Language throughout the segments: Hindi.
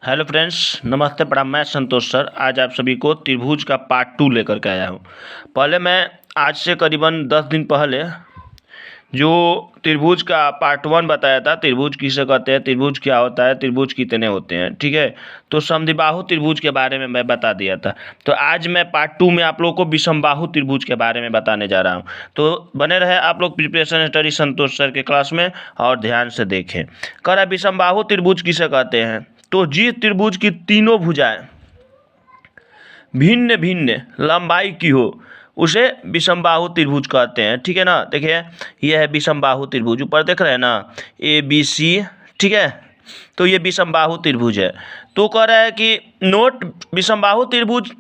हेलो फ्रेंड्स, नमस्ते प्रणाम। मैं संतोष सर आज आप सभी को त्रिभुज का पार्ट 2 लेकर के आया हूँ। पहले मैं आज से करीबन 10 दिन पहले जो त्रिभुज का पार्ट 1 बताया था, त्रिभुज किसे कहते हैं, त्रिभुज क्या होता है, त्रिभुज कितने होते हैं, ठीक है। तो समद्विबाहु त्रिभुज के बारे में मैं बता दिया था। तो आज मैं पार्ट 2 में आप लोगों को विषमबाहु त्रिभुज के बारे में बताने जा रहा हूँ। तो बने रहे आप लोग प्रिपरेशन स्टडी संतोष सर के क्लास में और ध्यान से देखें। कह रहा है विषमबाहु त्रिभुज किसे कहते हैं, तो जिस त्रिभुज की तीनों भुजाएं भिन्न भिन्न लंबाई की हो उसे विषमबाहु त्रिभुज कहते हैं, ठीक है ना। देखिए यह है विषमबाहु त्रिभुज, ऊपर देख रहे हैं ना ABC, ठीक है। तो ये विषमबाहु त्रिभुज है। तो कह रहा है कि नोट विषमबाहु त्रिभुज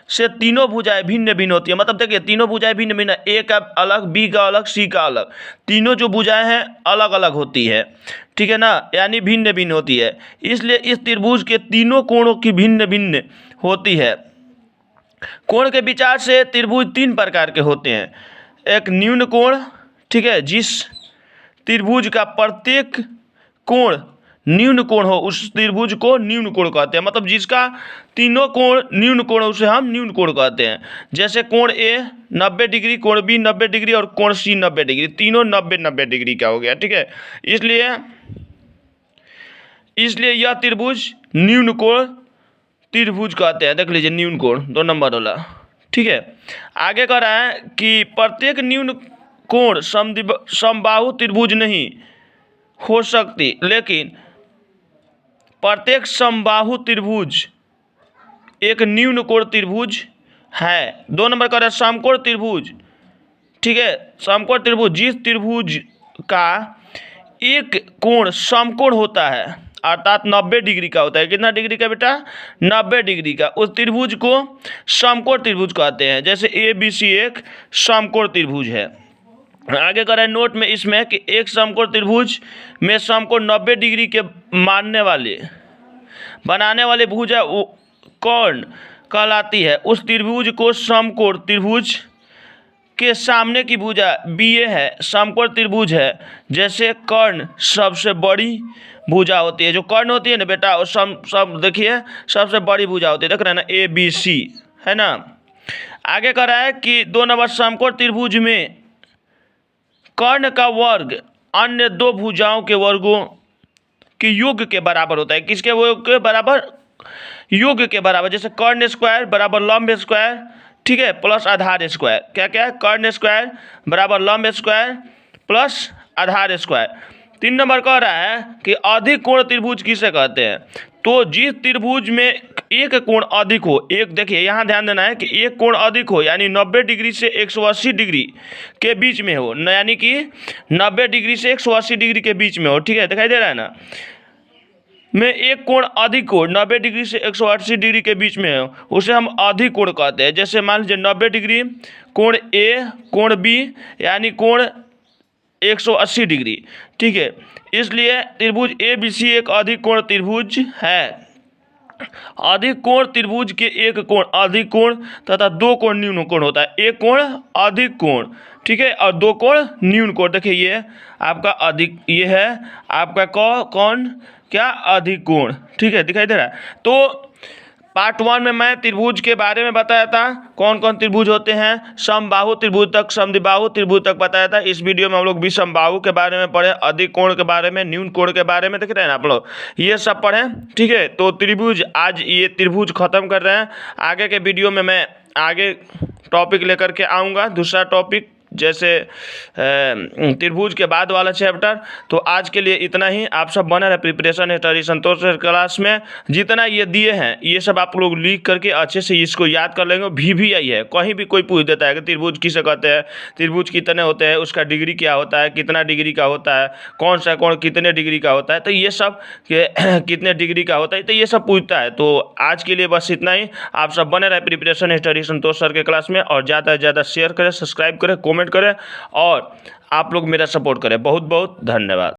से तीनों भुजाएं भिन्न भिन्न होती है। मतलब देखिए तीनों भुजाएं भिन्न भिन्न, ए का अलग, बी का अलग, सी का अलग, तीनों जो भुजाएं हैं अलग अलग होती है, ठीक है ना, यानी भिन्न भिन्न होती है। इसलिए इस त्रिभुज के तीनों कोणों की भिन्न भिन्न होती है। कोण के विचार से त्रिभुज 3 प्रकार के होते हैं। एक न्यून कोण, ठीक है, जिस त्रिभुज का प्रत्येक कोण न्यून कोण हो उस त्रिभुज को न्यून कोण कहते हैं। मतलब जिसका तीनों कोण न्यून कोण उसे हम न्यून कोण कहते हैं। जैसे कोण A 90 डिग्री, कोण B 90 डिग्री और कोण C 90 डिग्री, तीनों 90-90 डिग्री का हो गया, ठीक है। इसलिए यह त्रिभुज न्यून कोण त्रिभुज कहते हैं। देख लीजिए न्यून कोण 2 नंबर वाला, ठीक है। आगे कह रहा है कि प्रत्येक न्यून कोण समबाहु त्रिभुज नहीं हो सकती, लेकिन प्रत्येक समबाहु त्रिभुज एक न्यून कोण त्रिभुज है। 2 नंबर का समकोण त्रिभुज, ठीक है। समकोण त्रिभुज जिस त्रिभुज का एक कोण समकोण होता है अर्थात 90 डिग्री का होता है। कितना डिग्री का बेटा? 90 डिग्री का। उस त्रिभुज को समकोण त्रिभुज कहते हैं। जैसे ABC एक समकोण त्रिभुज है। आगे कर रहे हैं नोट में इसमें कि एक समकोण त्रिभुज में समकोण 90 डिग्री के बनाने वाले भुजा कौन कहलाती है। उस त्रिभुज को समकोण त्रिभुज के सामने की भुजा BA है, समकोण त्रिभुज है। जैसे कर्ण सबसे बड़ी भुजा होती है, जो कर्ण होती है ना बेटा, और सब देखिए सबसे बड़ी भुजा होती है, देख रहे हैं ना ABC, है ना। आगे कह रहा है कि 2 नंबर समकोण त्रिभुज में कर्ण का वर्ग अन्य 2 भुजाओं के वर्गों के योग के बराबर होता है। किसके योग के बराबर? योग के बराबर। जैसे कर्ण स्क्वायर बराबर लंब स्क्वायर, ठीक है, प्लस आधार स्क्वायर। क्या क्या है? कर्ण स्क्वायर बराबर लंब स्क्वायर प्लस आधार स्क्वायर। 3 नंबर कह रहा है कि अधिक कोण त्रिभुज किसे कहते हैं, तो जिस त्रिभुज में एक कोण अधिक हो, एक देखिए यहाँ ध्यान देना है कि एक कोण अधिक हो, यानी 90 डिग्री से 180 डिग्री के बीच में हो, यानी कि 90 डिग्री से 180 डिग्री के बीच में हो, ठीक है, दिखाई दे रहा है ना, में एक कोण अधिक हो, 90 डिग्री से 180 डिग्री के बीच में हो, उसे हम अधिक कोण कहते हैं। जैसे मान लीजिए 90 डिग्री कोण A कोण B यानी कोण 180 डिग्री, ठीक है। इसलिए त्रिभुज ABC एक अधिक कोण त्रिभुज है। अधिक कोण त्रिभुज के एक कोण अधिक कोण तथा 2 कोण न्यून कोण होता है। एक कोण अधिक कोण, ठीक है, और 2 कोण न्यून कोण। देखिए ये आपका अधिक, ये है आपका कौन क्या अधिक कोण, ठीक है, दिखाई दे रहा है। तो पार्ट 1 में मैं त्रिभुज के बारे में बताया था, कौन कौन त्रिभुज होते हैं, समबाहु त्रिभुज तक, समद्विबाहु त्रिभुज तक बताया था। इस वीडियो में हम लोग विषमबाहु के बारे में पढ़े, अधिक कोण के बारे में, न्यून कोण के बारे में, देख रहे हैं ना आप लोग, ये सब पढ़े, ठीक है। तो त्रिभुज आज ये त्रिभुज खत्म कर रहे हैं। आगे के वीडियो में मैं आगे टॉपिक लेकर के आऊँगा, दूसरा टॉपिक, जैसे त्रिभुज के बाद वाला चैप्टर। तो आज के लिए इतना ही। आप सब बने रहे प्रिपरेशन स्टडी संतोष सर क्लास में। जितना ये दिए हैं ये सब आप लोग लिख करके अच्छे से इसको याद कर लेंगे। VVI है, कहीं भी कोई पूछ देता है कि त्रिभुज किसे कहते हैं, त्रिभुज कितने होते हैं, उसका डिग्री क्या होता है, कितना डिग्री का होता है, कौन सा कोण कितने डिग्री का होता है, तो ये सब कितने डिग्री का होता है, तो ये सब पूछता है। तो आज के लिए बस इतना ही। आप सब बने रहे प्रिपरेशन स्टडी संतोष सर के क्लास में, और ज़्यादा से ज़्यादा शेयर करें, सब्सक्राइब करें, कमेंट करें, और आप लोग मेरा सपोर्ट करें। बहुत बहुत धन्यवाद।